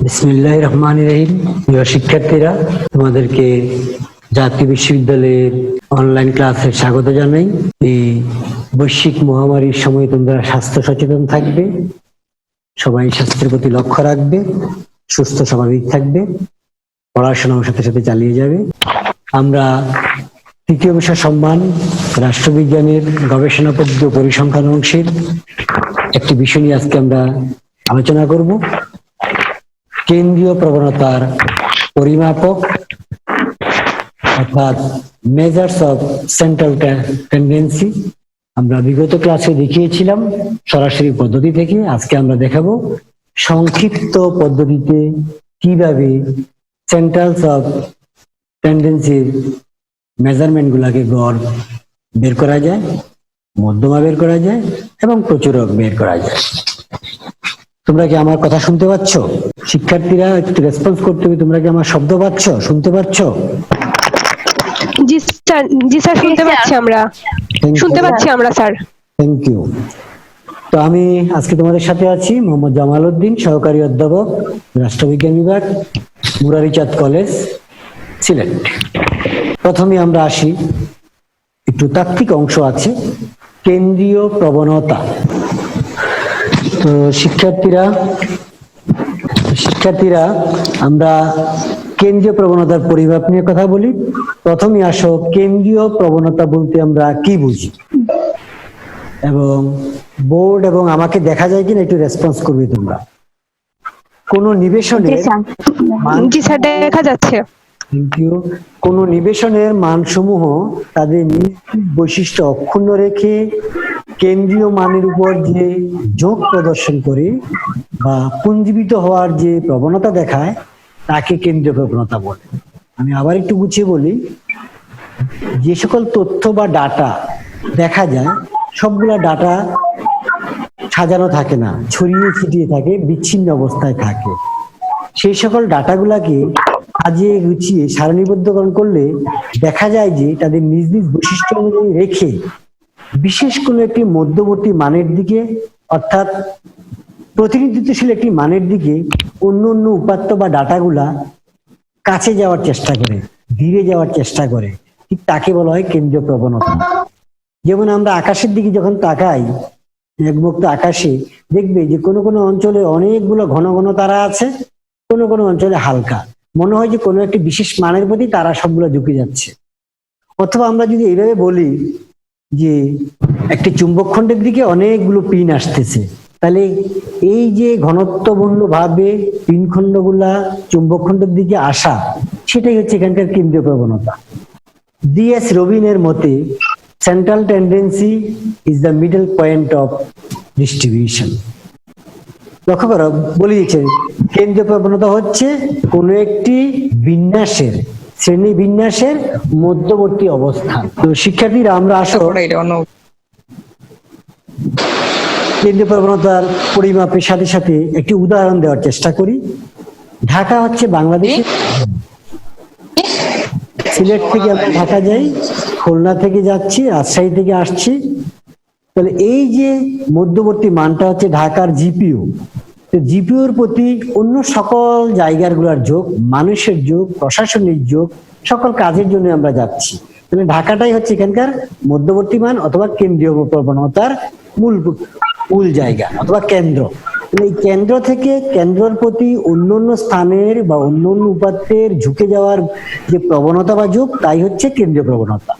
বিসমিল্লাহির রহমানির রহিম। প্রিয় শিক্ষার্থীরা, তোমাদেরকে জাতীয় বিশ্ববিদ্যালয়ের অনলাইন ক্লাসে স্বাগত জানাই। এই বৈশ্বিক মহামারীর সময় তোমরা স্বাস্থ্য সচেতন থাকবে, সবাই স্বাস্থ্যের প্রতি লক্ষ্য রাখবে, সুস্থ স্বাভাবিক থাকবে, পড়াশোনার সাথে সাথে চালিয়ে যাবে। আমরা তৃতীয় বিষয় সম্মান রাষ্ট্রবিজ্ঞানের গবেষণা পদ্ধতি ও পরিসংখ্যান অংশের একটি বিষয় নিয়ে আজকে আমরা আলোচনা করব। কেন্দ্রীয় প্রবণতার পরিমাপক অর্থাৎ মেজার্স অফ সেন্ট্রাল টেন্ডেন্সি। আমরা বিগত ক্লাসে দেখিয়েছিলাম সরাসরি পদ্ধতি থেকে। আজকে আমরা দেখাবো সংক্ষিপ্ত পদ্ধতিতে কিভাবে সেন্ট্রালস অফ টেন্ডেন্সির মেজারমেন্ট গুলাকে গড় বের করা যায়, মধ্যমা বের করা যায় এবং প্রচুরক বের করা যায়। তোমরা কি আমার কথা শুনতে পাচ্ছ? শিক্ষার্থীরা একটু রেসপন্স করতে হবে। তোমরা কি আমার শব্দ পাচ্ছ, শুনতে পাচ্ছ? জি স্যার, শুনতে পাচ্ছি আমরা। স্যার। Thank you. তো আমি আজকে তোমাদের সাথে আছি মোহাম্মদ জামাল উদ্দিন, সহকারী অধ্যাপক, রাষ্ট্রবিজ্ঞান বিভাগ, মুরারিচাঁদ কলেজ, সিলেট। প্রথমে আমরা আসি, একটু তাত্ত্বিক অংশ আছে, কেন্দ্রীয় প্রবণতা। তো শিক্ষার্থীরা আমরা কেন্দ্রীয় প্রবণতার পরিমাপ নিয়ে কথা বলি। প্রথমে আসো, কেন্দ্রীয় প্রবণতা বলতে আমরা কি বুঝি, এবং বোর্ড এবং আমাকে দেখা যায় কিনা একটু রেসপন্স করবে তোমরা। কোন নিবেশনে দেখা যাচ্ছে। কোন নিবেশনের মানসমূহ তাদের নিজ বৈশিষ্ট্য অক্ষুণ্ণ রেখে কেন্দ্রীয় মানের উপর যে ঝোঁক প্রদর্শন করে বা পুঞ্জীবিত হওয়ার যে প্রবণতা দেখায় তাকে কেন্দ্রীয় প্রবণতা বলে। আমি আবার একটু গুছিয়ে বলি, যে সকল তথ্য বা ডাটা দেখা যায় সবগুলা ডাটা সাজানো থাকে না, ছড়িয়ে ছিটিয়ে থাকে, বিচ্ছিন্ন অবস্থায় থাকে। সেই সকল ডাটাগুলাকে সাজিয়ে গুছিয়ে সারণীবদ্ধকরণ করলে দেখা যায় যে তাদের নিজ নিজ বৈশিষ্ট্য অনুযায়ী রেখে বিশেষ কোনো একটি মধ্যবর্তী মানের দিকে, অর্থাৎ প্রতিনিধিত্বশীল একটি মানের দিকে অন্য অন্য উপাত্ত বা ডাটাগুলা কাছে যাওয়ার চেষ্টা করে, ধীরে যাওয়ার চেষ্টা করে, ঠিক তাকে বলা হয় কেন্দ্রীয় প্রবণতা। যেমন আমরা আকাশের দিকে যখন তাকাই, একমুক্ত আকাশে দেখবে যে কোনো কোনো অঞ্চলে অনেকগুলো ঘন ঘন তারা আছে, কোনো কোনো অঞ্চলে হালকা, মনে হয় যে কোনো একটি বিশেষ মানের প্রতি তারা সবগুলো ঝুঁকে যাচ্ছে। অথবা আমরা যদি এইভাবে বলি যে একটি চুম্বক খণ্ডের দিকে অনেকগুলো পিন আসতেছে, তাহলে এই যে ঘনত্বপূর্ণ ভাবে পিনখণ্ডগুলা চুম্বক খণ্ডের দিকে আসা, সেটাই হচ্ছে এখানকার কেন্দ্রীয় প্রবণতা। ডিএস রবিনের মতে central tendency is the middle point of distribution. লক্ষ্য করো, বলিয়েছেন কেন্দ্রীয় প্রবণতা হচ্ছে কোন একটি বিন্যাসের, শ্রেণী বিন্যাসের মধ্যবর্তী অবস্থান। তো শিক্ষার্থীরা আমরা আসলে কেন্দ্রীয় প্রবণতার পরিমাপের সাথে সাথে একটি উদাহরণ দেওয়ার চেষ্টা করি। ঢাকা হচ্ছে বাংলাদেশের, সিলেট থেকে আমরা ঢাকা যাই, খুলনা থেকে যাচ্ছি, রাজশাহী থেকে আসছি, তাহলে এই যে মধ্যবর্তী মানটা হচ্ছে ঢাকার জিপিইউ। তো জিপিইউর প্রতি অন্য সকল জায়গার গুলার যোগ, মানুষের যোগ, প্রশাসনিক যোগ, সকল কাজের জন্য আমরা যাচ্ছি। তাহলে ঢাকাটাই হচ্ছে এখানকার মধ্যবর্তী মান অথবা কেন্দ্রীয় প্রবণতার মূল জায়গা অথবা কেন্দ্র। এই কেন্দ্র থেকে কেন্দ্রের প্রতি অন্য অন্য স্থানের বা অন্য অন্য উপাত্তের ঝুঁকে যাওয়ার যে প্রবণতা বা যোগ, তাই হচ্ছে কেন্দ্রীয় প্রবণতা।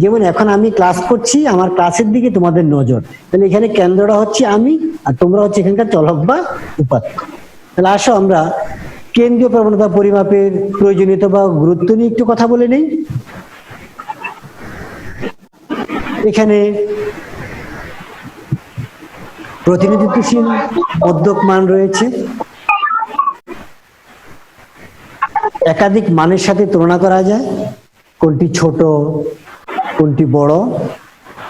যেমন এখন আমি ক্লাস করছি, আমার ক্লাসের দিকে তোমাদের নজর, তাহলে এখানে কেন্দ্রটা হচ্ছে আমি, আর তোমরা হচ্ছে এখানকার চলক বা উপাত্ত। তাহলে আসো আমরা কেন্দ্রীয় প্রবণতা পরিমাপের প্রয়োজনীয়তা বা গুরুত্ব নিয়ে একটু কথা বলে নেই। এখানে প্রতিনিধিত্বশীল মধ্যক মান রয়েছে, একাধিক মানের সাথে তুলনা করা যায়, কোনটি ছোট কোনটি বড়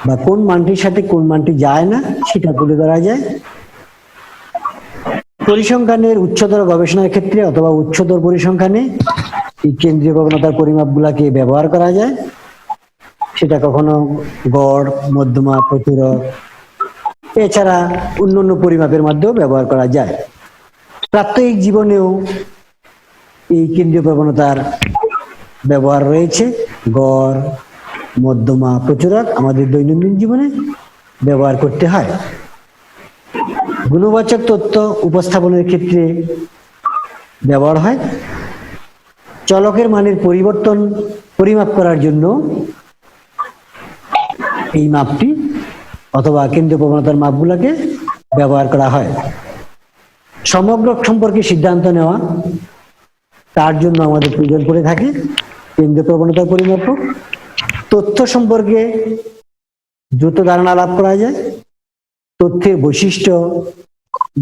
বা কোন মানটির সাথে কোন মানটি যায় না সেটা তুলে ধরা যায়। পরিসংখ্যানের উচ্চতর গবেষণার ক্ষেত্রে অথবা উচ্চতর পরিসংখ্যানে এই কেন্দ্রীয় প্রবণতার পরিমাপ গুলাকে ব্যবহার করা যায়। সেটা কখনো গড়, মধ্যমা, প্রচুরক, এছাড়া অন্যান্য পরিমাপের মাধ্যমেও ব্যবহার করা যায়। প্রাত্যহিক জীবনেও এই কেন্দ্রীয় প্রবণতার ব্যবহার রয়েছে। গড়, মধ্যমা, প্রচুরক আমাদের দৈনন্দিন জীবনে ব্যবহার করতে হয়। গুণবাচক তথ্য উপস্থাপনের ক্ষেত্রে ব্যবহার হয়। চলকের মানের পরিবর্তন পরিমাপ করার জন্য এই মাপটি অথবা কেন্দ্রীয় প্রবণতার মাপগুলোকে ব্যবহার করা হয়। সমগ্র সম্পর্কে সিদ্ধান্ত নেওয়া, তার জন্য আমাদের প্রয়োজন পড়ে থাকে কেন্দ্রীয় প্রবণতার পরিমাপক। তথ্য সম্পর্কে দ্রুত ধারণা লাভ করা যায়, তথ্যের বৈশিষ্ট্য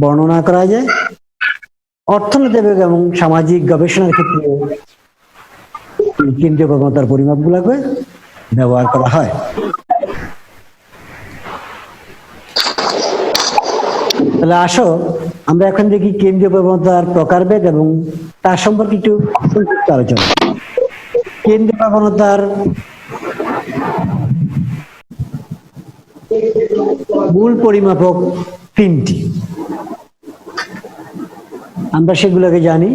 বর্ণনা করা যায়। অর্থনৈতিক এবং সামাজিক গবেষণার ক্ষেত্রে কেন্দ্রীয় প্রবণতার পরিমাপগুলোকে ব্যবহার করা হয়। তাহলে আসো আমরা এখন দেখি কেন্দ্রীয় প্রবণতার প্রকারভেদ এবং তার সম্পর্কে একটু সংক্ষিপ্ত আলোচনা। কেন্দ্রীয় প্রবণতার মূল পরিমাপক তিনটি, আমরা সেগুলোকে জানি।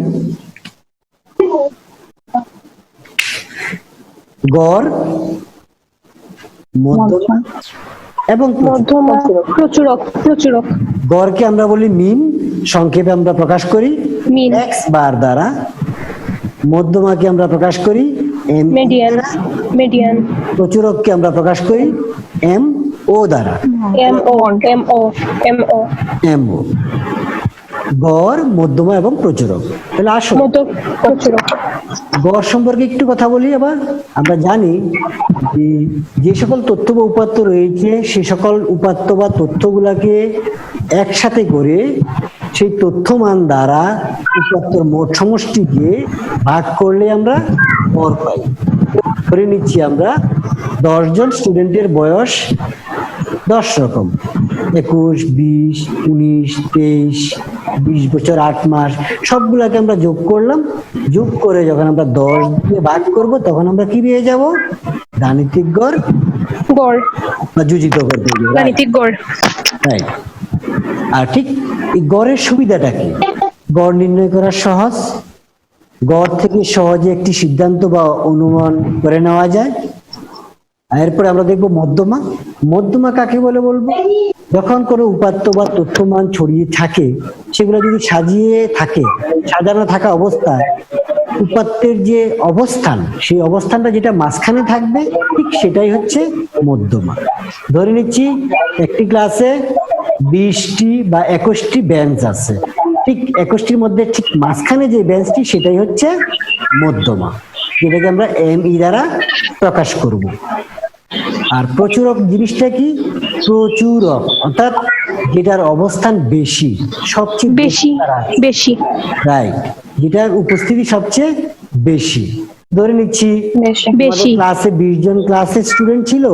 গড়, মধ্যমা এবং মধ্যমা, প্রচুরক। প্রচুরক গড়কে আমরা বলি মিন, সংক্ষেপে আমরা প্রকাশ করি মিন। এক্স বার দ্বারা। মধ্যমাকে আমরা প্রকাশ করি এম, মিডিয়ান। মিডিয়ান। প্রচুরককে আমরা প্রকাশ করি এম ও দ্বারা। M O. M O. M O. M O. গড়, মধ্যমা এবং প্রচুরক। তাহলে আসো প্রচুরক। গড় সম্পর্কে একটু কথা বলি। আবার আমরা জানি যে সকল তথ্য বা উপাত্ত রয়েছে সে সকল উপাত্ত বা তথ্যগুলাকে একসাথে করে সেই তথ্যমান দ্বারা উপাত্তর মোট সমষ্টিকে ভাগ করলে আমরা গড় পাই। ধরে নিচ্ছি আমরা 10 জন স্টুডেন্টের বয়স 10 রকম, 21, 20, 19, 23, 20 বছর 8 মাস, সবগুলাকে আমরা যোগ করলাম। যোগ করে যখন আমরা 10 দিয়ে ভাগ করব তখন আমরা কি পেয়ে যাব? গাণিতিক গড় গড় বা যোজিত গড় পেয়ে যাব। গাণিতিক গড়। রাইট। আর ঠিক এই গড়ের সুবিধাটা কি? গড় নির্ণয় করা সহজ, গড় থেকে সহজে একটি সিদ্ধান্ত বা অনুমান করে নেওয়া যায়। এরপরে আমরা দেখবো মধ্যমা। মধ্যমা কাকে বলে বলবো? যখন কোনো উপাত্ত বা তথ্যমান ছড়িয়ে থাকে সেগুলো যদি সাজিয়ে থাকে, সাজানো থাকা অবস্থায় উপাত্তের যে অবস্থান, সেই অবস্থানটা যেটা মাঝখানে থাকবে ঠিক সেটাই হচ্ছে মধ্যমা। ধরে নিচ্ছি একটি ক্লাসে 20টি বা 21টি বেঞ্চ আছে, ঠিক 21টির মধ্যে ঠিক মাঝখানে যে বেঞ্চটি সেটাই হচ্ছে মধ্যমা, যেটাকে আমরা এম ই দ্বারা প্রকাশ করব। আর প্রচুরক জিনিসটা কি? প্রচুরক অর্থাৎ যেটার অবস্থান বেশি, সবচেয়ে বেশি। রাইট, যেটার উপস্থিতি সবচেয়ে বেশি। ধরে নিচ্ছি বেশি ক্লাসে 20 জন ক্লাসের স্টুডেন্ট ছিল,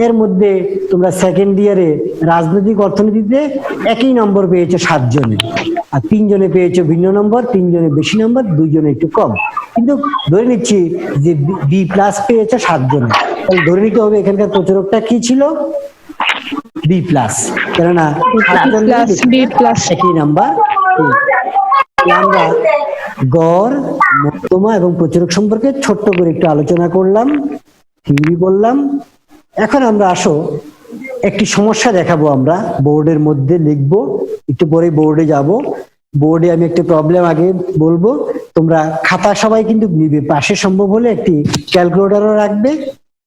এর মধ্যে তোমরা সেকেন্ড ইয়ারে রাজনৈতিক অর্থনীতিতে একই নম্বর পেয়েছো 7 জনে, আর 3 জনে পেয়েছো ভিন্ন নম্বর, 3 জনে বেশি নম্বর, 2 জনে একটু কম। কিন্তু ধরে নিচ্ছি যে বি প্লাস পেয়েছো 7 জনে, তাহলে ধরে নিতে হবে এখানকার প্রচুরকটা কি ছিল? বি প্লাস, কেননা একই নাম্বার। আমরা গড়, মধ্যমা এবং প্রচুরক সম্পর্কে ছোট্ট করে একটু আলোচনা করলাম, থিওরি বললাম। এখন আমরা আসো একটি সমস্যা দেখাবো, আমরা বোর্ডের মধ্যে লিখবো, একটু পরে বোর্ডে যাব। বোর্ডে আমি একটা প্রবলেম আগে বলবো, তোমরা খাতা সবাই কিন্তু নিবে, পাশে সম্ভব হলে একটি ক্যালকুলেটরও রাখবে।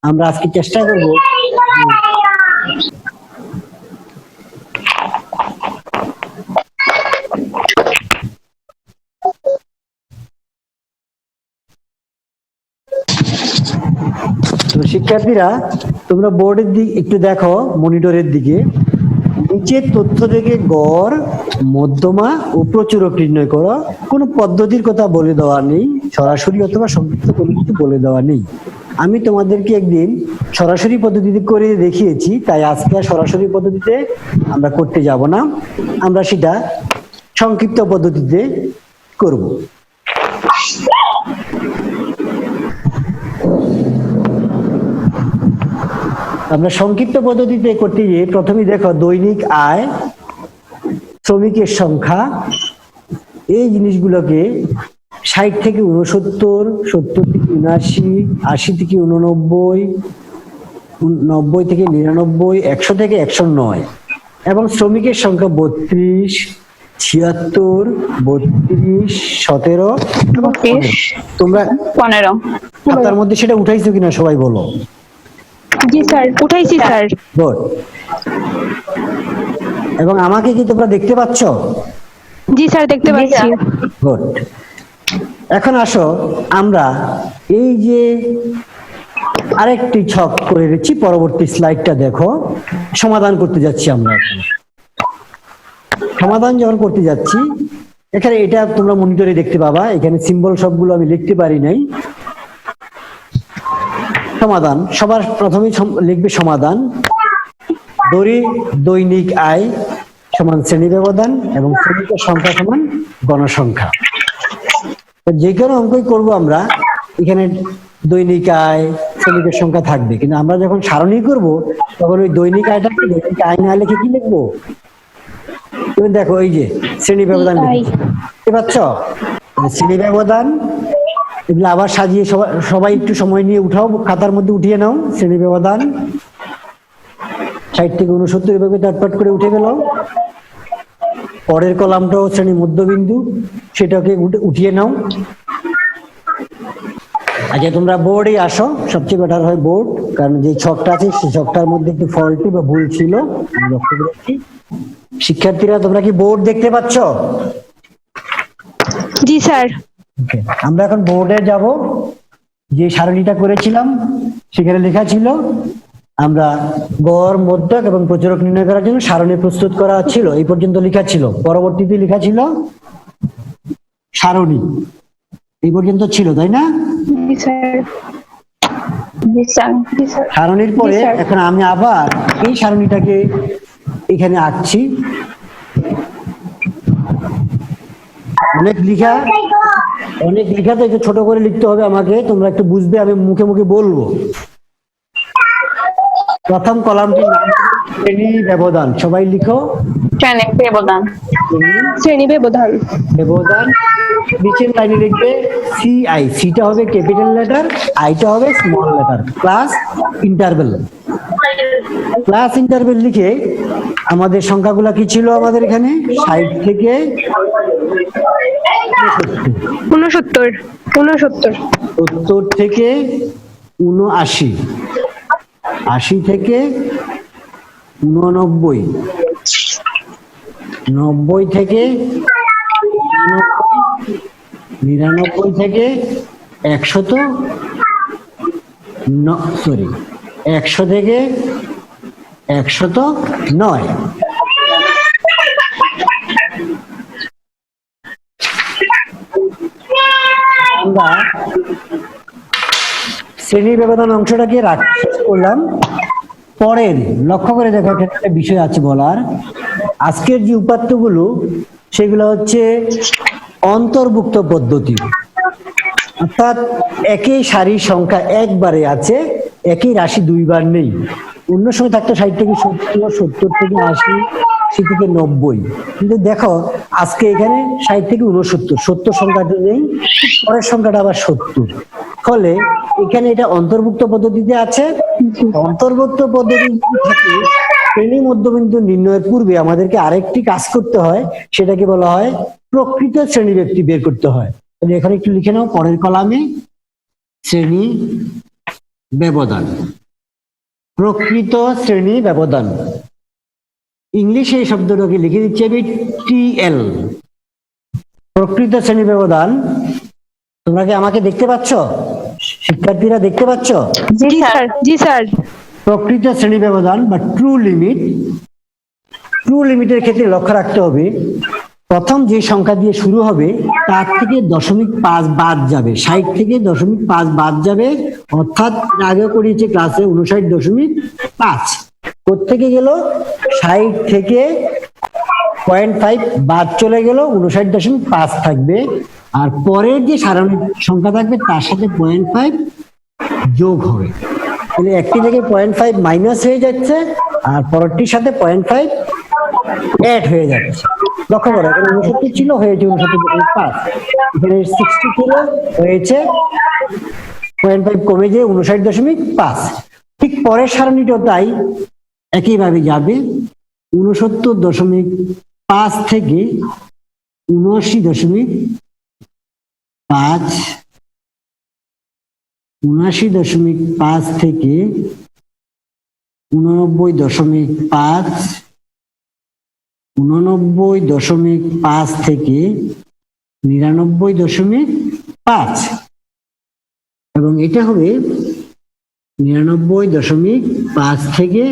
আমরা আজকে চেষ্টা করব শিক্ষার্থীরা তোমরা বোর্ডের দিকে একটু দেখো, মনিটরের দিকে। নিচের তথ্য থেকে গড়, মধ্যমা ও প্রচুরক নির্ণয় করো। কোনো পদ্ধতির কথা বলে দেওয়া নেই, সরাসরি অথবা সংক্ষিপ্ত কোনো কিছু বলে দেওয়া নেই। আমি তোমাদেরকে একদিন সরাসরি পদ্ধতিতে করে দেখিয়েছি, তাই আজকে সরাসরি পদ্ধতিতে আমরা করতে যাব না, আমরা সেটা সংক্ষিপ্ত পদ্ধতিতে করব। আমরা সংক্ষিপ্ত পদ্ধতিতে করতে গিয়ে প্রথমে দেখো দৈনিক আয়, শ্রমিকের সংখ্যা, এই জিনিসগুলোকে 60 থেকে 69, 70 থেকে 79, 80 থেকে 89, 90 থেকে 99, 100 থেকে 109 এবং শ্রমিকের সংখ্যা 32, 76, 32, 17 এবং 15। তোমরা 15। খাতার মধ্যে সেটা উঠাইছো কিনা সবাই বলো। জি স্যার, উঠাইছি স্যার। গুড। এবং আমাকে কি তোমরা দেখতে পাচ্ছ? জি স্যার, দেখতে পাচ্ছি। গুড। এখন আসো আমরা এই যে আরেকটি ছক করে রেখেছি, পরবর্তী স্লাইডটা দেখো। সমাধান করতে যাচ্ছি আমরা এখন। সমাধান যখন করতে যাচ্ছি, এখানে এটা তোমরা মনিটরে দেখতে পাবা, এখানে সিম্বল সবগুলো আমি লিখতে পারি নাই। সমাধান সবার প্রথমে লিখবে সমাধান। দৈনিক আয় সমান শ্রেণী ব্যবধান এবং শ্রমিকের সংখ্যা সমান গণসংখ্যা। যে কোনো অঙ্কই করবো আমরা, এখানে দৈনিক আয় শ্রমিকের সংখ্যা থাকবে, কিন্তু আমরা যখন সারণী করব তখন ওই দৈনিক আয়টাকে দৈনিক আয় না লিখে কি লিখবো? তুমি দেখো এই যে শ্রেণী ব্যবধান দেখতে পাচ্ছ, শ্রেণী ব্যবধান। এগুলো আবার সাজিয়ে সবাই একটু সময় নিয়ে উঠাও, খাতার মধ্যে উঠিয়ে নাও। শ্রেণী ব্যবধান 60 থেকে 69 এভাবে চটপট করে উঠে গেল। পরের কলামটাও শ্রেণী মধ্যবিন্দু, সেটাকে উঠিয়ে নাও। আচ্ছা, তোমরা বোর্ডে আসো, সবচেয়ে বেটার হয় বোর্ড, কারণ যে ছকটা আছে সেই ছকটার মধ্যে একটু ফল্টি বা ভুল ছিল, আমি লক্ষ্য করেছি। শিক্ষার্থীরা তোমরা কি বোর্ড দেখতে পাচ্ছ? জি স্যার। আমরা এখন বোর্ডে যাব। যে সারণীটা করেছিলাম সেখানে লেখা ছিল, আমরা গড়, মধ্যক এবং প্রচুরক নির্ণয় করার জন্য সারণী প্রস্তুত করা ছিল। এই পর্যন্ত লেখা ছিল, পরবর্তীতে লেখা ছিল সারণী। এই পর্যন্ত ছিল, তাই না? জি স্যার। জি স্যার। জি স্যার। সারণীর পরে এখন আমি আবার এই সারণীটাকে এখানে আঁকছি। অনেক লেখা তো একটু ছোট করে লিখতে হবে আমাকে, তোমরা একটু বুঝবে, আমি মুখে মুখে বলবো। প্রথম কলামটির নাম শ্রেণী ব্যবধান, সবাই লিখো। শ্রেণী ব্যবধান। শ্রেণী ব্যবধান। ব্যবধান। নিচের লাইনে লিখবে সিআই, সিটা হবে ক্যাপিটাল লেটার, আইটা হবে small letter, plus interval. Plus interval লিখে আমাদের সংখ্যাগুলো কি ছিল আমাদের এখানে? 60 থেকে 69, 69, 70 থেকে 79, 80 থেকে 89, 90 থেকে 99 থেকে 100 থেকে 109। আমরা শ্রেণী ব্যবধান অংশটাকে শেষ করলাম। পরের লক্ষ্য করে দেখো, এখানে একটা বিষয় আছে বলার। আজকের যে উপাত্তগুলো সেগুলো হচ্ছে অন্তর্ভুক্ত পদ্ধতি, অর্থাৎ একই সারির সংখ্যা একবারে আছে, একই রাশি দুইবার নেই। অন্য সময় থাকতো 60 থেকে 70, 70 থেকে 80, 80 থেকে 90, কিন্তু দেখো আজকে এখানে 60 থেকে 69, 70 সংখ্যাটা নেই, পরের সংখ্যাটা আবার 70। ফলে এখানে এটা অন্তর্ভুক্ত পদ্ধতিতে আছে। অন্তর্ভুক্ত পদ্ধতি থেকে শ্রেণী মধ্যবিন্দু নির্ণয়ের পূর্বে আমাদেরকে আরেকটি কাজ করতে হয়, সেটাকে বলা হয় প্রকৃত শ্রেণী ব্যক্তি বের করতে হয়। এখানে একটু লিখে নাও, পরের কলামে শ্রেণী ব্যবধান, প্রকৃত শ্রেণী ব্যবধান। ইংলিশে এই শব্দটাকে লিখে দিচ্ছি আমি টিএল, প্রকৃত শ্রেণী ব্যবধান। তোমরা কি আমাকে দেখতে পাচ্ছ? শিক্ষার্থীরা দেখতে পাচ্ছ? জি স্যার। জি স্যার। প্রকৃত শ্রেণী ব্যবধান বা ট্রু লিমিট। ট্রু লিমিটের ক্ষেত্রে লক্ষ্য রাখতে হবে, প্রথম যে সংখ্যা দিয়ে শুরু হবে তার থেকে 0.5 বাদ যাবে, 60 থেকে 0.5 বাদ যাবে, অর্থাৎ আগে করিয়েছে ক্লাসে 59.5। কোত্থেকে গেল? 60 থেকে 0.5 বাদ চলে গেল, 59.5 থাকবে। আর পরের যে সারণী সংখ্যা থাকবে তার সাথে 0.5 যোগ হবে। তাহলে একটি থেকে 0.5 মাইনাস হয়ে যাচ্ছে, আর পরেরটির সাথে 0.5 অ্যাড হয়ে যাচ্ছে। লক্ষ্য করো, এখানে 69 ছিল, হয়েছে 69.5, এখানে 60 ছিল, হয়েছে 0.5 কমে যে 59.5। ঠিক পরের সারণীটাও তাই একইভাবে যাবে, 69.5 থেকে 79.5, 79.5 থেকে 89.5, 89.5 থেকে 99.5, এবং এটা হবে 99.5 থেকে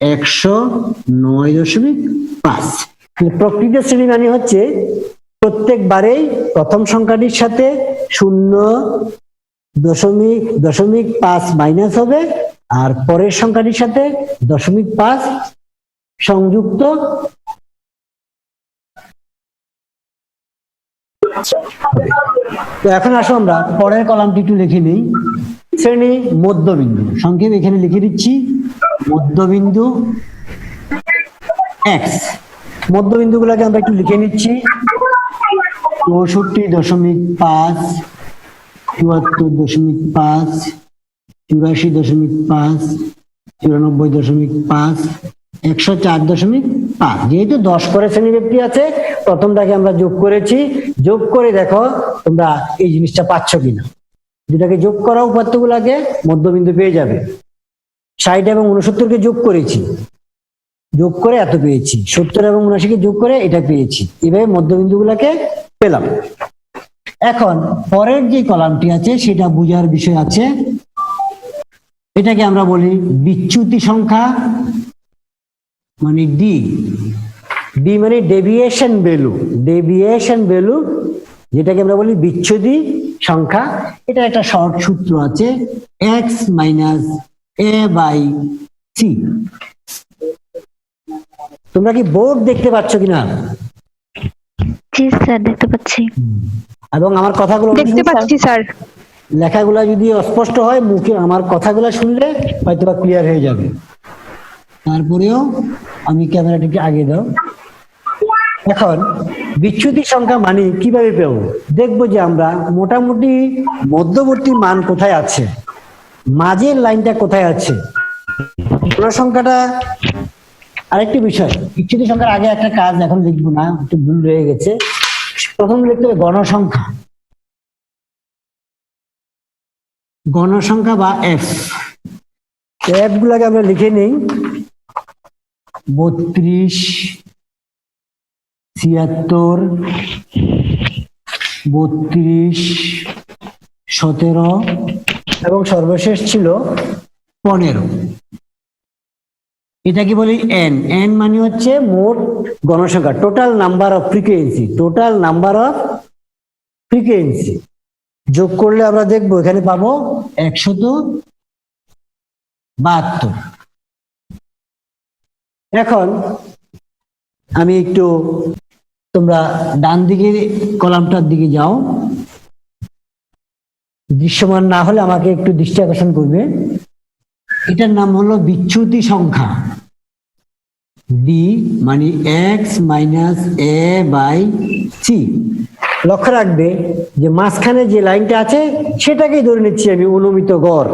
109.5। প্রকৃত শ্রেণী মানে হচ্ছে প্রত্যেকবারেই প্রথম সংখ্যাটির সাথে 0.5 মাইনাস হবে, আর পরের সংখ্যাটির সাথে 0.5 সংযুক্ত। তো এখন আসো আমরা পরের কলামটি একটু লিখে নিই। শ্রেণী মধ্যবিন্দু, সংক্ষেপে এখানে লিখে দিচ্ছি মধ্যবিন্দু এক্স। মধ্যবিন্দুগুলোকে আমরা একটু লিখে নিচ্ছি, 64.5, 74.5, 84.5, 94.5, 104.5। যেহেতু 10 করে শ্রেণীব্যাপ্তি আছে, প্রথমটাকে আমরা যোগ করেছি। যোগ করে দেখো তোমরা এই জিনিসটা পাচ্ছ কিনা। যেটাকে যোগ করা উপাত্তগুলোকে মধ্যবিন্দু পেয়ে যাবে। 60 এবং 69কে যোগ করেছি, যোগ করে এত পেয়েছি। 70 এবং 79কে যোগ করে এটা পেয়েছি। এভাবে মধ্যবিন্দুগুলোকে পেলাম। এখন পরের যে কলামটি আছে সেটা বোঝার বিষয় আছে। এটাকে আমরা বলি বিচ্যুতি সংখ্যা, মানে ডি। ডি মানে ডেভিয়েশন ভ্যালু। ডেভিয়েশন ভ্যালু, যেটাকে আমরা বলি বিচ্যুতি সংখ্যা। এটা একটা শর্ট সূত্র আছে, X minus A by C. তোমরা কি বোর্ড দেখতে পাচ্ছ কিনা? জি স্যার, দেখতে পাচ্ছি। এবং আমার কথাগুলো দেখতে পাচ্ছি স্যার। লেখাগুলা যদি অস্পষ্ট হয়, মুখে আমার কথাগুলো শুনলে হয়তো বা ক্লিয়ার হয়ে যাবে। তারপরেও আমি ক্যামেরাটিকে আগে দাও। এখন বিচ্যুতি সংখ্যা মানে কিভাবে পেব? দেখবো যে আমরা মোটামুটি মধ্যবর্তী মান কোথায় আছে, মাঝের লাইনটা কোথায় আছে। পুরো সংখ্যাটা আরেকটি বিষয়, বিচ্যুতি সংখ্যার আগে একটা কাজ এখন লিখবো না, একটু ভুল রয়ে গেছে। প্রথম লিখতে হবে গণসংখ্যা, গণসংখ্যা বা এফ। এফ গুলাকে আমরা লিখে নেই 32, 76, 32, 17 এবং সর্বশেষ ছিল 15। এটাকে বলি এন। এন মানে হচ্ছে মোট গণসংখ্যা, total number of frequency. Total number of frequency যোগ করলে আমরা দেখবো এখানে পাবো 172। এখন আমি একটু, তোমরা ডান দিকে কলামটার দিকে যাও, দৃশ্যমান না হলে আমাকে একটু দৃষ্টি আকর্ষণ করবে। এটার নাম হলো বিচ্যুতি সংখ্যা, ডি মানে X minus A by C. লক্ষ্য রাখবে যে মাঝখানে যে লাইনটা আছে সেটাকেই ধরে নিচ্ছি আমি অনুমিত গড়।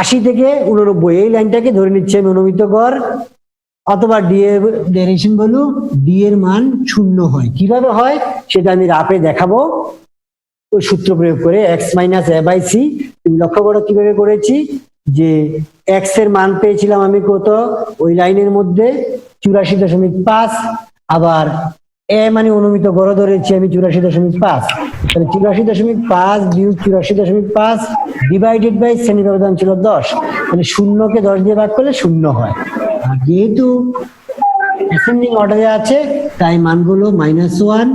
80 থেকে 89 এই লাইনটাকে ধরে নিচ্ছি আমি অনুমিত গড়, অথবা ডি এর ডেরিভেশন বলু, ডি এর মান 0 হয়। কিভাবে হয় সেটা আমি রাফে দেখাবো ওই সূত্র প্রয়োগ করে, X minus A by C. তুমি লক্ষ্য করো কিভাবে করেছি, যে এক্স এর মান পেয়েছিলাম আমি কত, ওই লাইনের মধ্যে 84.5, আবার এ মানে অনুমিত গড় ধরেছি আমি 84.5, তাহলে 84.5 বিয়োগ 84.5 ডিভাইডেড বাই শ্রেণী ব্যবধান ছিল 10, তাহলে 0কে 10 দিয়ে ভাগ করলে 0 হয়। আর যেহেতু অ্যাসেন্ডিং অর্ডারে আছে তাই মানগুলো -1,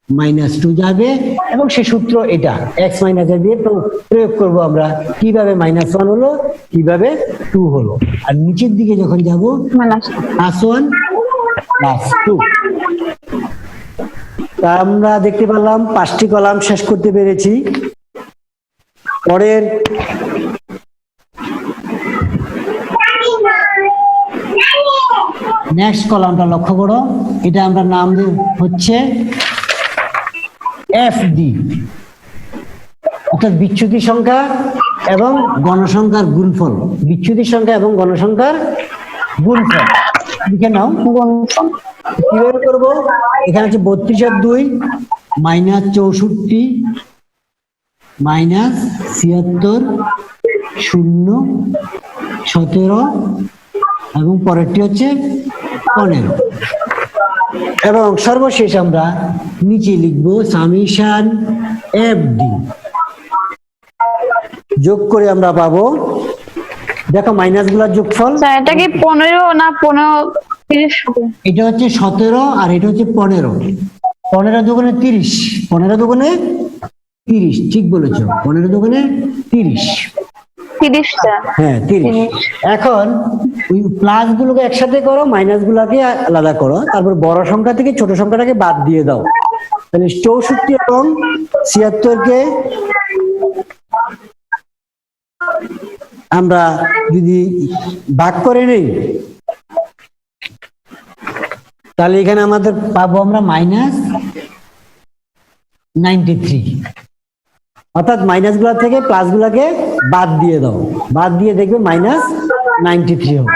-2 যাবে, এবং সেই সূত্র এটা x মাইনাস এ দিয়ে প্রয়োগ করব আমরা। কিভাবে -1 হলো, কিভাবে 2 হলো। আর নিচের দিকে যখন যাব +1 +2। তা আমরা দেখতে পেলাম 5টি কলাম শেষ করতে পেরেছি। পরের নেক্সট কলামটা লক্ষ্য করো, এটা আমরা নাম দেব হচ্ছে এফডি, অর্থাৎ বিচ্যুতি সংখ্যা এবং গণসংখ্যার গুণফল। বিচ্যুতি সংখ্যা এবং গণসংখ্যার গুণফল লিখে নাও। গুণফল। কিভাবে করব? এখানে আছে 32 আর 2 মাইনাস 64 মাইনাস 76 0 17 এবং পরেরটি হচ্ছে 15 এবং সর্বশেষ আমরা নিচে লিখবো সামেশন এফডি। যোগ করে আমরা পাবো, দেখো মাইনাস গুলার যোগফল, স্যার এটা কি 15 না 15 30 হবে? এটা হচ্ছে 17 আর এটা হচ্ছে 15। 15 দুগুণে 30, 15 দুগুণে 30, ঠিক বলেছো, 15 দুগুণে 30। 30 স্যার। হ্যাঁ 30। এখন ওই প্লাস গুলোকে একসাথে করো, মাইনাস গুলাকে আলাদা করো, তারপর বড় সংখ্যা থেকে ছোট সংখ্যাটাকে বাদ দিয়ে দাও। তাহলে 64 এবং 76 কে আমরা যদি ভাগ করে নেই, তাহলে এখানে আমাদের পাবো আমরা -93, অর্থাৎ মাইনাস গুলা থেকে প্লাস গুলাকে বাদ দিয়ে দাও, বাদ দিয়ে দেখবে -93 হবে।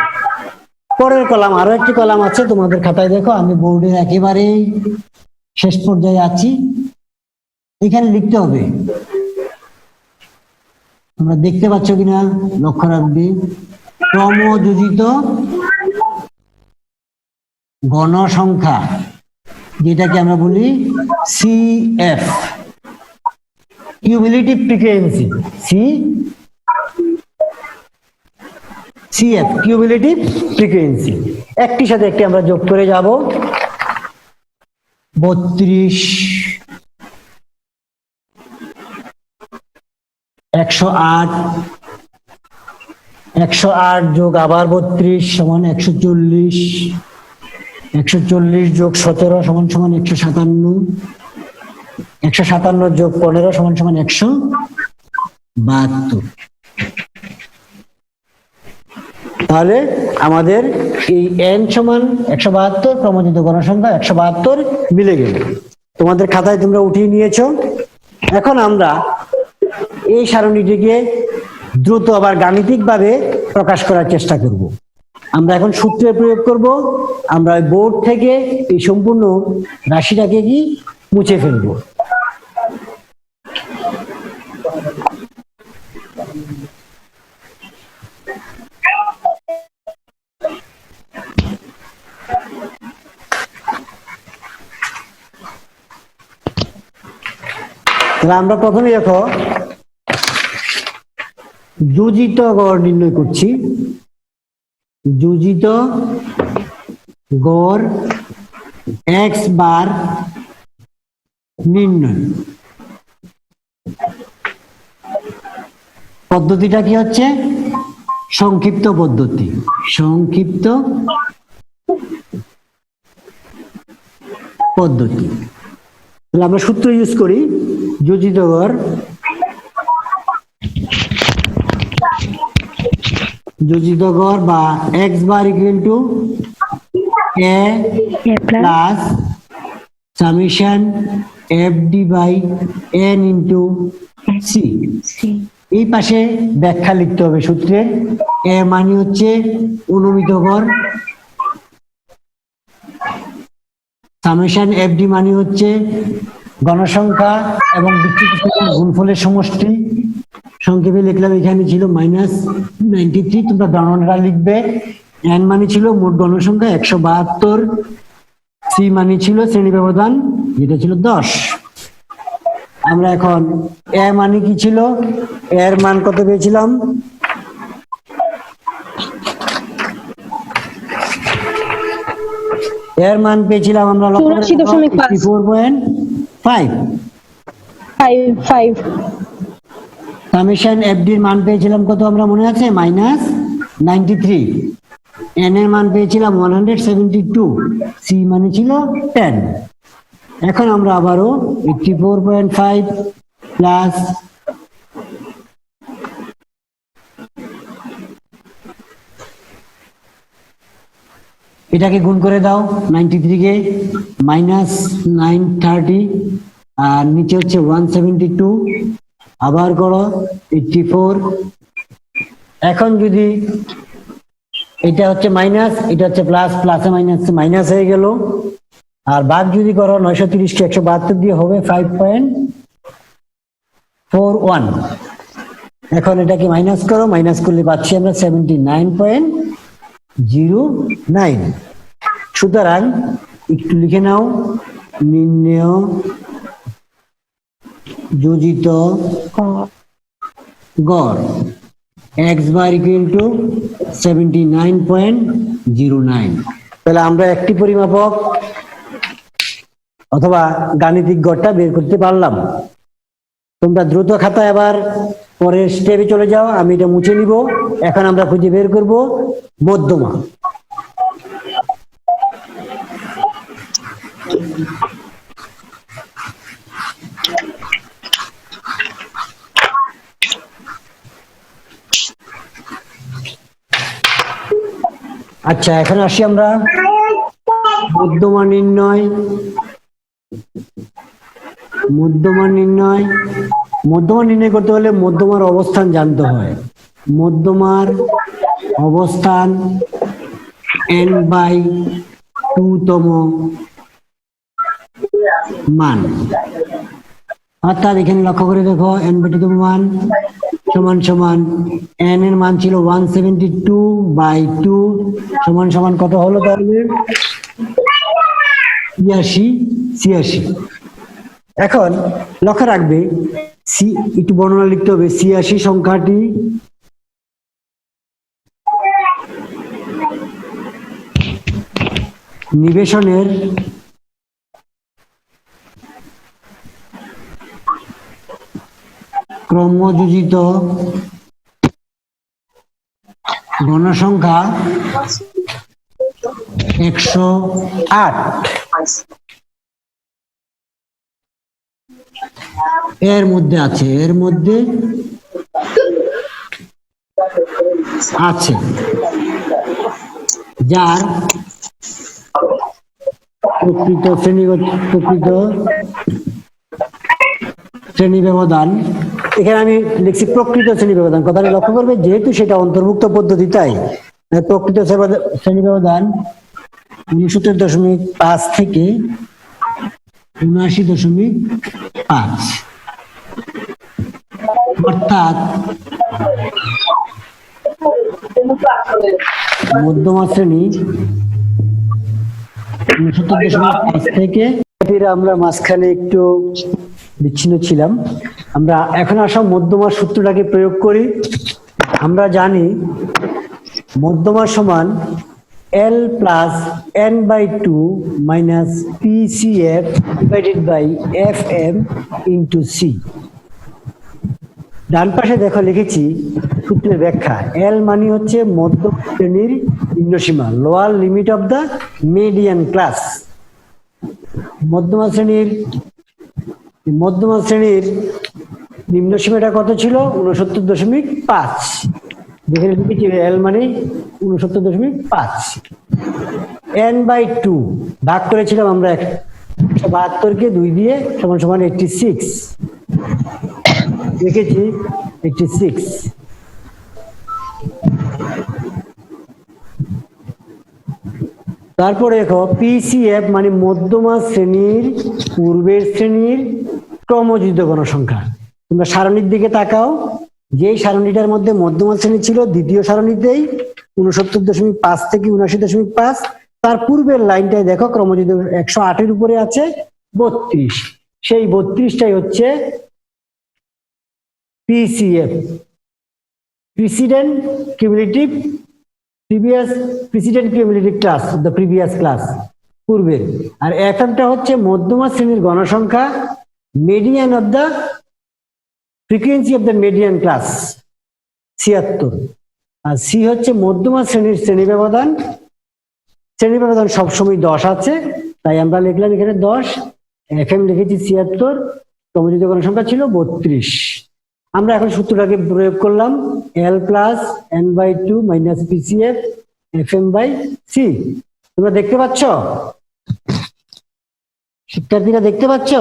পরের কলাম, আরো একটি কলাম আছে তোমাদের খাতায়, দেখো আমি বোর্ডের একেবারেই শেষ পর্যায়ে আছি। এখানে লিখতে হবে, তোমরা দেখতে পাচ্ছ কিনা লক্ষ্য রাখবে, ক্রমযোজিত গণসংখ্যা, যেটাকে আমরা বলি CF, cumulative frequency, CF cumulative frequency. একটির সাথে একটি আমরা যোগ করে যাব। 32 108, 108 যোগ আবার 32 সমান 140, 140 যোগ 17 সমান 157, 157 যোগ 15 সমান 172। তাহলে আমাদের এই n সমান 172, ক্রমযোজিত গণসংখ্যা 172 মিলে গেল। তোমাদের খাতায় তোমরা উঠিয়ে নিয়েছো। এখন আমরা এই সারণীটিকে দ্রুত আবার গাণিতিকভাবে প্রকাশ করার চেষ্টা করব। আমরা এখন সূত্রের প্রয়োগ করব। আমরা বোর্ড থেকে এই সম্পূর্ণ রাশিটাকে কি মুছে ফেলবো। তাহলে আমরা প্রথমে দেখো যোজিত গড় নির্ণয় করছি। যোজিত গড় x বার নির্ণয় পদ্ধতিটা কি হচ্ছে? সংক্ষিপ্ত পদ্ধতি, সংক্ষিপ্ত পদ্ধতি। তাহলে আমরা সূত্র ইউজ করি, যোজিত গড় বা x bar equal to a plus summation fd by n into c। এই পাশে ব্যাখ্যা লিখতে হবে সূত্রের। a মানে হচ্ছে অনুমিত গড়, সামেশন fd মানে হচ্ছে গণসংখ্যা এবং বিচ্যুতি সংখ্যার গুণফলের সমষ্টি। সংক্ষেপে লিখলাম, এখানে ছিল -93, তোমরা গণনাটা লিখবে। n মানে ছিল মোট গণসংখ্যা 172, c মানে ছিল শ্রেণী ব্যবধান যেটা ছিল 10। আমরা এখন a মানে কি ছিল, এর মান কত পেয়েছিলাম? এর মান পেয়েছিলাম আমরা 84.5। সামেশন fd এর মান পেয়েছিলাম কত আমরা মনে আছে? -93। n এর মান পেয়েছিলাম 172, c মানে ছিল 10। এখন আমরা আবারও 84.5 প্লাস এটাকে গুণ করে দাও, 93 কে -930, আর নিচে হচ্ছে 172, আবার করো 84। এখন যদি এটা হচ্ছে মাইনাস, এটা হচ্ছে প্লাস, প্লাসে মাইনাস মাইনাস হয়ে গেল, আর ভাগ যদি করো 930 কে 172 দিয়ে হবে 5.41। এখন এটাকে মাইনাস করো, মাইনাস করলে পাচ্ছি আমরা 79.09। সুতরাং একটু লিখে নাও, নির্ণেয় যোজিত গড় x বার ইকুয়াল টু 79.09। তাহলে আমরা একটি পরিমাপক অথবা গাণিতিক গড়টা বের করতে পারলাম। তোমরা দ্রুত খাতায় আবার পরের স্টেপে চলে যাও, আমি এটা মুছে নিব। এখন আমরা খুঁজে বের করব মধ্যমা। আচ্ছা, এখন আসি আমরা মধ্যমা নির্ণয়। মধ্যমা নির্ণয় করতে হলে মধ্যমার অবস্থান জানতে হয়। মধ্যমার অবস্থান n/2 তম মান, অর্থাৎ এখানে লক্ষ্য করে দেখো n/2 তম মান সমান সমান n এর মান ছিল 172/2 সমান সমান কত হলো? তাহলে 86। এখন লক্ষ্য রাখবে একটু বর্ণনা লিখতে হবে। 86 সংখ্যাটি নিবেশনের ক্রমযোজিত গণসংখ্যা 108 এর মধ্যে আছে, যার প্রকৃত শ্রেণী ব্যবধান, এখানে আমি লিখছি প্রকৃত শ্রেণী ব্যবধান, কথাটা লক্ষ্য করবে যেহেতু সেটা অন্তর্ভুক্ত পদ্ধতি, তাই প্রকৃত শ্রেণী ব্যবধান 69.5 থেকে 79.5, অর্থাৎ মধ্যমা শ্রেণী 69.5 থেকে। আমরা মাঝখানে একটু বিচ্ছিন্ন ছিলাম। আমরা এখন আসা মধ্যমার সূত্রটাকে প্রয়োগ করি। আমরা জানি মধ্যমা সমান L plus n/2 minus PCF divided by FM into C। ডান পাশে দেখো লিখেছি সূত্রের ব্যাখ্যা। L মানে হচ্ছে মধ্যম শ্রেণীর নিম্নসীমা, lower limit of the median class. মধ্যমা শ্রেণীর নিম্নসীমাটা কত ছিল? 69.5। যেখানে লিখেছি L মানে 69.5। n/2 ভাগ করেছিলাম আমরা 172 কে 2 দিয়ে সমান সমান 86 লিখেছি, 86। তারপরে দেখো PCF মানে মধ্যমা শ্রেণীর পূর্বের শ্রেণীর ক্রমযুক্ত গণসংখ্যা। তোমরা সারণীর দিকে তাকাও, যেই সারণীটার মধ্যে মধ্যমা শ্রেণী ছিল দ্বিতীয় সারণীতেই 69.5 থেকে 79.5, তার পূর্বের লাইনটায় দেখো ক্রমযুক্ত 108 এর উপরে আছে 32, সেই 32টাই হচ্ছে PCF, precedent cumulative class, the previous class, পূর্বের। আর এখানটা হচ্ছে মধ্যমা শ্রেণীর গণসংখ্যা, median of the frequency of the median class 76, আর সি হচ্ছে মধ্যমা শ্রেণীর শ্রেণী ব্যবধান। শ্রেণী ব্যবধান সবসময় 10 আছে, তাই আমরা লিখলাম এখানে 10। FM লিখেছি 76, ক্রমযুক্ত গণসংখ্যা ছিল 32। আমরা এখন সূত্রটাকে প্রয়োগ করলাম, L plus n/2 minus PCF FM by C। তোমরা দেখতে পাচ্ছ? শিক্ষার্থীরা দেখতে পাচ্ছ?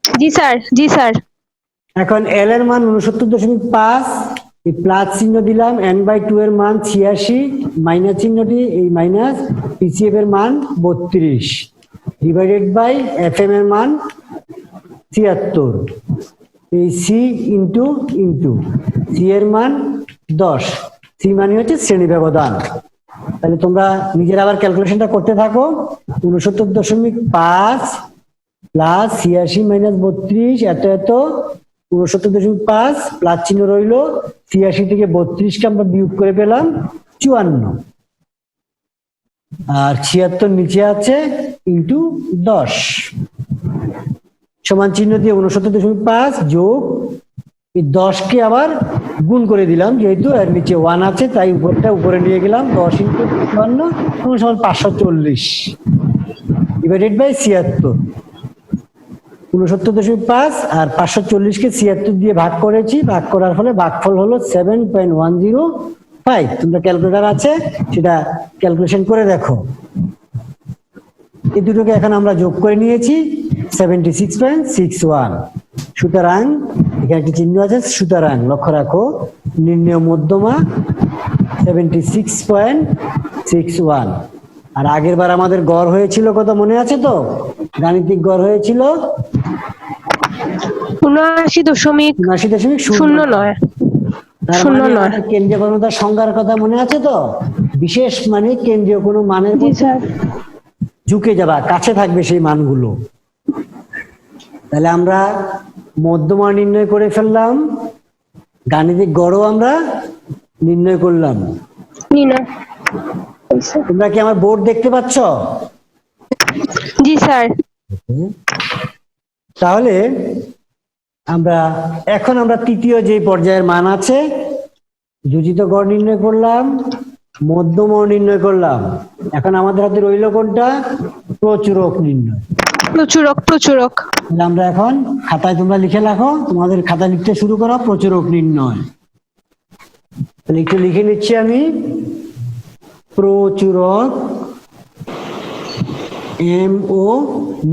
জি স্যার, জি স্যার। এখন এল এর মান 69.5, এই প্লাস চিহ্ন দিলাম, n/2 এর মান 86, মাইনাস চিহ্নটি এই মাইনাস, পিসিএফ এর মান 32 ডিভাইডেড বাই এফএম এর মান 73, এই সি ইন্টু সি এর মান 10, সি মানে হচ্ছে শ্রেণী ব্যবধান। তাহলে তোমরা নিজের আবার ক্যালকুলেশনটা করতে থাকো। 69.5 প্লাস 86 মাইনাস 32 এত 69.5 প্লাস চিহ্ন রইল, 86 থেকে 32 কে আমরা বিয়োগ করে পেলাম 54, আর 76 নিচে আছে ইন্টু 10 সমান চিহ্ন দিয়ে 69.5 যোগ এই 10 কে আবার গুণ করে দিলাম, যেহেতু এর নিচে 1 আছে তাই উপরটা উপরে নিয়ে গেলাম, 10 ইন্টু 54 সমান 540 ডিভাইডেড বাই 76। 69.5 আর 540 কে 76 দিয়ে ভাগ করেছি, ভাগ করার ফলে ভাগফল হলো 7.105। তোমরা ক্যালকুলেটর আছে সেটা ক্যালকুলেশন করে দেখো। এই দুটোকে এখন আমরা যোগ করে নিয়েছি 76.61। সুতরাং এখানে একটি চিহ্ন আছে, সুতরাং লক্ষ্য রাখো নির্ণেয় মধ্যমা 76.61। আর আগের বার আমাদের গড় হয়েছিল কত মনে আছে তো? গাণিতিক গড় হয়েছিল 79.09। কেন্দ্রীয় কোণতার সংজ্ঞার কথা মনে আছে তো? বিশেষ মানে কেন্দ্রীয় কোনো মানের জি স্যার। ঝুঁকে যাবা, কাছে থাকবে সেই মানগুলো। তাহলে আমরা মধ্যমা নির্ণয় করে ফেললাম, গাণিতিক গড়ও আমরা নির্ণয় করলাম। তোমরা কি আমার বোর্ড দেখতে পাচ্ছ? জি স্যার। তাহলে এখন আমরা তৃতীয় যে পর্যায়ের মান আছে, যোজিত গড় নির্ণয় করলাম, মধ্যমা নির্ণয় করলাম। এখন আমাদের হাতে রইল কোনটা? প্রচুরক নির্ণয়। প্রচুরক। তাহলে আমরা এখন খাতায় তোমরা লিখে রাখো, তোমাদের খাতায় লিখতে শুরু করো প্রচুরক নির্ণয়। তাহলে একটু লিখে নিচ্ছি আমি, প্রচুরক MO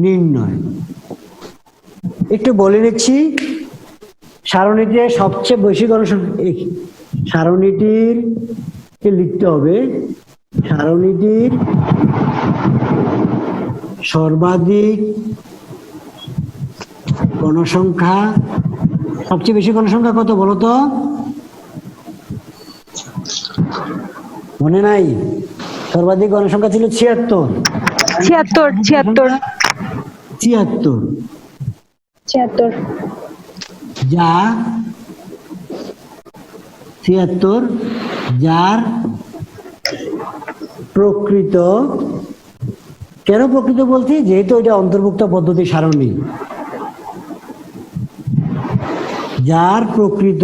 নির্ণয়। একটু বলে নিচ্ছি, সারণীতে সবচেয়ে বেশি সারণীটির লিখতে হবে, সারণীটির সর্বাধিক গণসংখ্যা, সবচেয়ে বেশি গণসংখ্যা কত বলো তো? মনে নাই? সর্বাধিক গণসংখ্যা ছিল 76। 76 যা 76 যার প্রকৃত, কেন প্রকৃত বলছি? যেহেতু এটা অন্তর্ভুক্ত পদ্ধতি সারণী, যার প্রকৃত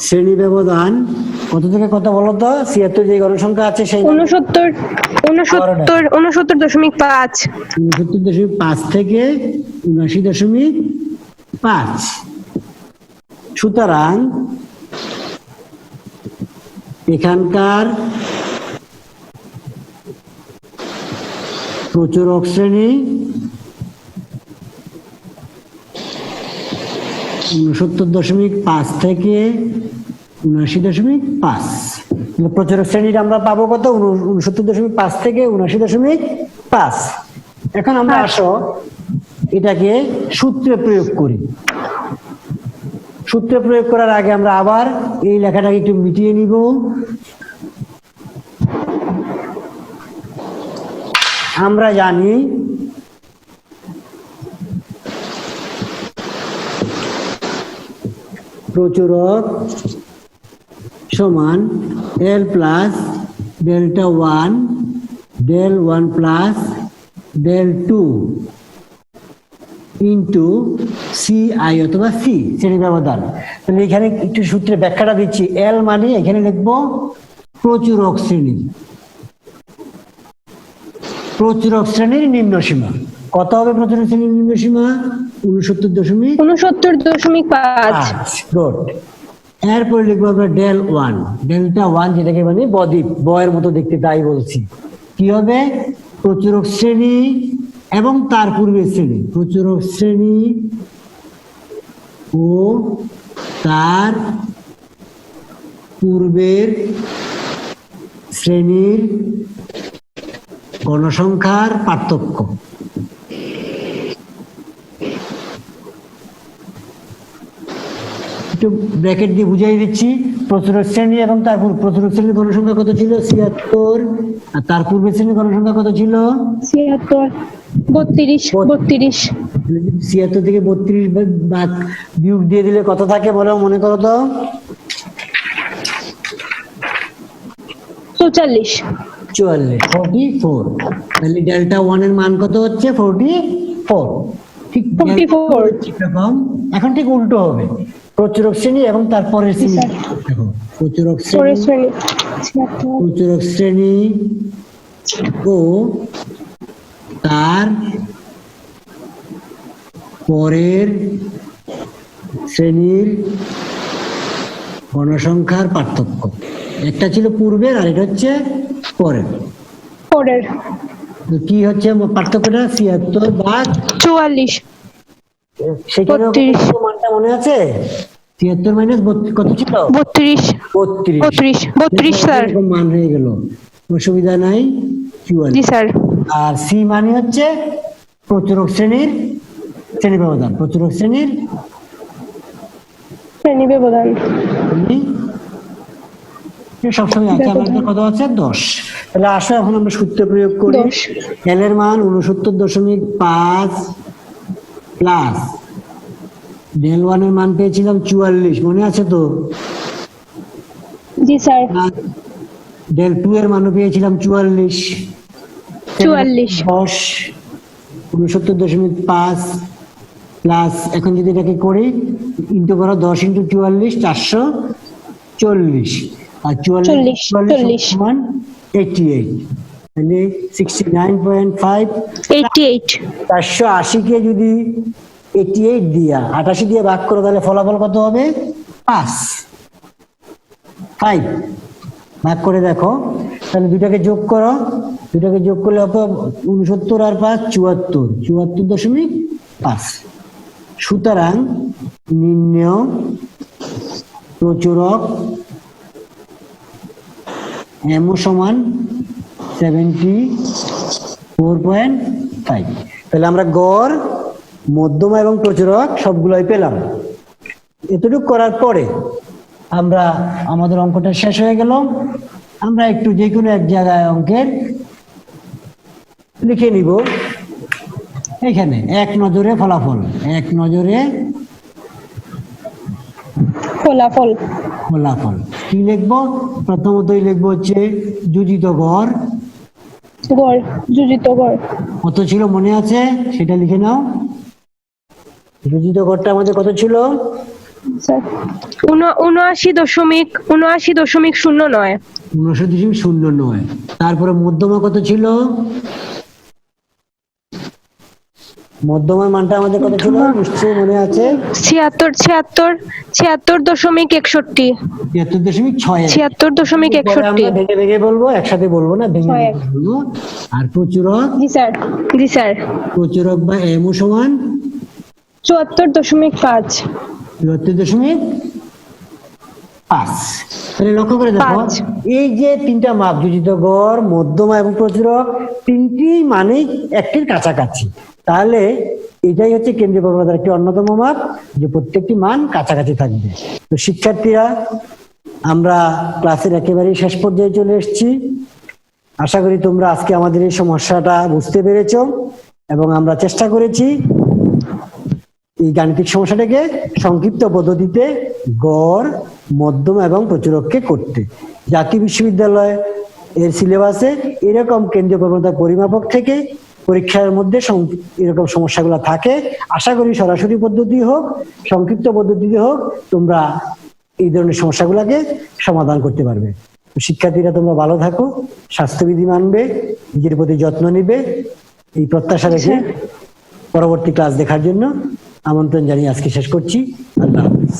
শ্রেণী ব্যবধান কত থেকে কত বলতো? 76 যে গণসংখ্যা আছে সেই 69.5 থেকে 79.5। সুতরাং এখানকার প্রচুরক শ্রেণী 69.5 থেকে 79.5। প্রচুরক শ্রেণীর আমরা পাবো কত? 69.5 থেকে 79.5। এখন আমরা আসো এটাকে সূত্রে প্রয়োগ করি। সূত্রে প্রয়োগ করার আগে আমরা আবার এই লেখাটাকে একটু মিটিয়ে নিব। আমরা জানি প্রচুরক সমান L plus delta 1 del 1 plus del 2 into CI অথবা C, শ্রেণী ব্যবধান। তাহলে এখানে একটু সূত্রে ব্যাখ্যাটা দিচ্ছি। L মানে এখানে লিখবো প্রচুরক শ্রেণী, প্রচুরক শ্রেণীর নিম্ন সীমা কত হবে? প্রচুরক শ্রেণীর নিম্ন সীমা 69.5। গুড। এরপরে লিখবো আমরা ডেল ওয়ান, ডেল্টা ওয়ান, যেটাকে মানে বদ্বীপ, বয়ের মতো দেখতে, তাই বলছি। কি হবে? প্রচুরক শ্রেণী এবং তার পূর্বের শ্রেণী, প্রচুরক শ্রেণী ও তার পূর্বের শ্রেণীর গণসংখ্যার পার্থক্য। একটু ব্র্যাকেট দিয়ে বুঝিয়ে দিচ্ছি। প্রচুরক শ্রেণী এবং তার প্রচুরক শ্রেণীর গণসংখ্যা কত ছিল? 76। আর তার পূর্বের শ্রেণীর গণসংখ্যা কত ছিল? 76, 32, 32, 76 থেকে 32 বাদ বিয়োগ দিয়ে দিলে কত থাকে বলো, মনে করো তো? 44, 44। তাহলে ডেল্টা ওয়ান এর মান কত হচ্ছে? 44। ঠিক 44। এরকম। এখন ঠিক উল্টো হবে, প্রচুরক শ্রেণী এবং তারপরের শ্রেণী। দেখো, প্রচুরক পরের শ্রেণী, শ্রেণী, 76, প্রচুরক শ্রেণী ও তার পরের শ্রেণীর গণসংখ্যার পার্থক্য। একটা ছিল পূর্বের আর এটা হচ্ছে পরের। পরের তো কি হচ্ছে পার্থক্যটা? 76 ভাগ 44, সেখানে 32, মানটা মনে আছে? 76 মাইনাস কত ছিল? 32, 32। 32 স্যার। এরকম মান হয়ে গেল, অসুবিধা নাই। জি 44। স্যার। আর সি মানে হচ্ছে প্রচুরক শ্রেণীর শ্রেণী ব্যবধান, প্রচুরক শ্রেণীর শ্রেণী ব্যবধান। সবসময় আছে। আমার একটা কথা আছে 10। তাহলে আসো এখন আমরা সূত্র প্রয়োগ করি। 10, এল এর মান 69.5 প্লাস ডেল ওয়ান এর মান পেয়েছিলাম 44, মনে আছে তো? জি স্যার। ডেল টু এর মানও পেয়েছিলাম 44। 44, 10 69.5 প্লাস, এখন যদি এটাকে করি ইন্টু করো 10 ইন্টু 44, 440। আর 44 40 সমান 88। তাহলে 69.5, 88, 480 কে যদি 88 দিয়া 88 দিয়ে ভাগ করো তাহলে ফলাফল কত হবে? 5 ভাগ করে দেখো, তাহলে দুটাকে যোগ করো, দুটাকে যোগ করলে হবে 69 আর 5 74, 74.5। সুতরাং নির্ণেয় প্রচুরক এমও সমান 74.5। তাহলে আমরা গড়, মধ্যমা এবং প্রচুরক সবগুলোই পেলাম। এতটুকু করার পরে আমরা আমাদের অঙ্কটা শেষ হয়ে গেল। আমরা একটু যে কোনো এক জায়গায় অঙ্কের লিখে নিব। এখানে এক নজরে ফলাফল, এক নজরে ফলাফল। ফলাফল কি লিখবো? প্রথমতই লিখবো হচ্ছে যোজিত গড়। গড়, যোজিত গড় কত ছিল মনে আছে? সেটা লিখে নাও। যোজিত গড়টা আমাদের কত ছিল? স্যার 79.09, 59.09। তারপরে মধ্যমা কত ছিল? মধ্যমার মানটা আমাদের কত ছিল নিশ্চয়ই মনে আছে? 76.61, 76.61। 76.61। আমরা ভেঙে ভেঙে বলবো, একসাথে বলবো না, ভেঙে ভেঙে বলবো। আর প্রচুরক, জি স্যার, জি স্যার, প্রচুরক বা এমও সমান 74.5। 74.5। তাহলে লক্ষ্য করে দেখো, 5। এই যে তিনটা মাপ, যোজিত গড়, মধ্যমা এবং প্রচুরক, তিনটি মানেই একটির কাছাকাছি। তাহলে এটাই হচ্ছে কেন্দ্রীয় প্রবণতার একটি অন্যতম মাপ, যে প্রত্যেকটি মান কাছাকাছি থাকবে। তো শিক্ষার্থীরা, আমরা ক্লাসের একেবারেই শেষ পর্যায়ে চলে এসেছি। আশা করি তোমরা আজকে আমাদের এই সমস্যাটা বুঝতে পেরেছো, এবং আমরা চেষ্টা করেছি এই গাণিতিক সমস্যাটাকে সংক্ষিপ্ত পদ্ধতিতে গড়, মধ্যম এবং প্রচুরককে করতে। জাতীয় বিশ্ববিদ্যালয় এর সিলেবাসে এরকম কেন্দ্রীয় প্রবণতা পরিমাপক থেকে পরীক্ষার মধ্যে এরকম সমস্যাগুলো থাকে। আশা করি সরাসরি পদ্ধতি হোক, সংক্ষিপ্ত পদ্ধতিতে হোক, তোমরা এই ধরনের সমস্যাগুলোকে সমাধান করতে পারবে। শিক্ষার্থীরা, তোমরা ভালো থাকো, স্বাস্থ্যবিধি মানবে, নিজের প্রতি যত্ন নিবে, এই প্রত্যাশা রেখে পরবর্তী ক্লাস দেখার জন্য আমন্ত্রণ জানিয়ে আজকে শেষ করছি। আল্লাহ হাফেজ।